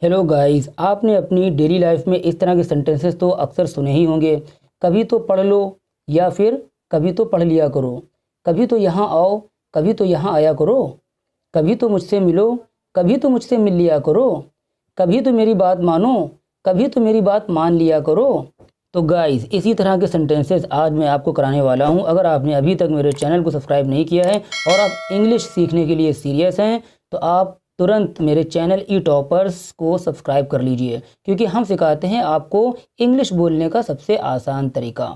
Hello guys, आपने अपनी daily life में इस तरह के सेंटेंसेस तो अक्सर सुने ही होंगे। कभी तो पढ़ लो या फिर कभी तो पढ़ लिया करो। कभी तो यहाँ आओ, कभी तो यहाँ आया करो। कभी तो मुझसे मिलो, कभी तो मुझसे मिल लिया करो। कभी तो मेरी बात मानो, कभी तो मेरी बात मान लिया करो। तो गाइस, इसी तरह के सेंटेंसेस आज मैं आपको कराने वाला हूँ। अगर आपने अभी तक मेरे चैनल को सब्सक्राइब नहीं किया है और आप इंग्लिश सीखने के लिए सीरियस हैं तो आप तुरंत मेरे चैनल ई टॉपर्स को सब्सक्राइब कर लीजिए, क्योंकि हम सिखाते हैं आपको इंग्लिश बोलने का सबसे आसान तरीका।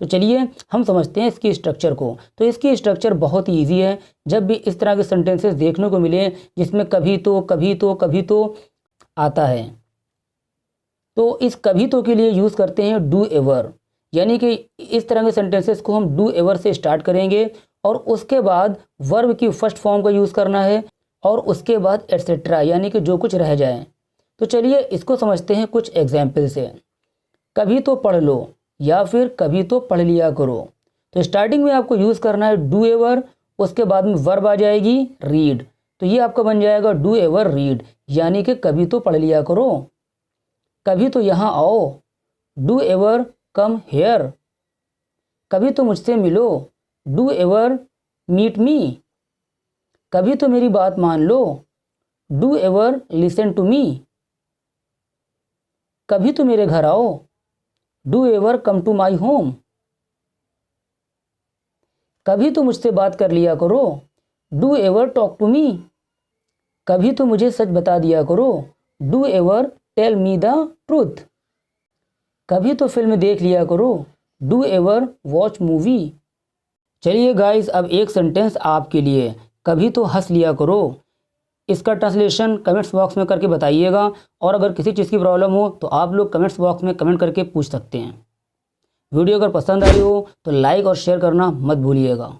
तो चलिए हम समझते हैं इसकी स्ट्रक्चर को। तो इसकी स्ट्रक्चर बहुत ही ईजी है। जब भी इस तरह के सेंटेंसेस देखने को मिले जिसमें कभी तो आता है, तो इस कभी तो के लिए यूज़ करते हैं डू एवर। यानी कि इस तरह के सेंटेंसेस को हम डू एवर से स्टार्ट करेंगे और उसके बाद वर्ब की फर्स्ट फॉर्म का यूज़ करना है और उसके बाद एटसेट्रा, यानी कि जो कुछ रह जाए। तो चलिए इसको समझते हैं कुछ एग्जाम्पल से। कभी तो पढ़ लो या फिर कभी तो पढ़ लिया करो। तो स्टार्टिंग में आपको यूज़ करना है डू एवर, उसके बाद में वर्ब आ जाएगी रीड। तो ये आपका बन जाएगा डू एवर रीड, यानी कि कभी तो पढ़ लिया करो। कभी तो यहाँ आओ, डू एवर कम हेयर। कभी तो मुझसे मिलो, डू एवर मीट मी। कभी तो मेरी बात मान लो, do ever listen to me. कभी तो मेरे घर आओ, do ever come to my home. कभी तो मुझसे बात कर लिया करो, do ever talk to me. कभी तो मुझे सच बता दिया करो, do ever tell me the truth. कभी तो फिल्म देख लिया करो, डू एवर वॉच मूवी। चलिए गाइस, अब एक सेंटेंस आपके लिए, कभी तो हंस लिया करो। इसका ट्रांसलेशन कमेंट्स बॉक्स में करके बताइएगा, और अगर किसी चीज़ की प्रॉब्लम हो तो आप लोग कमेंट्स बॉक्स में कमेंट करके पूछ सकते हैं। वीडियो अगर पसंद आई हो तो लाइक और शेयर करना मत भूलिएगा।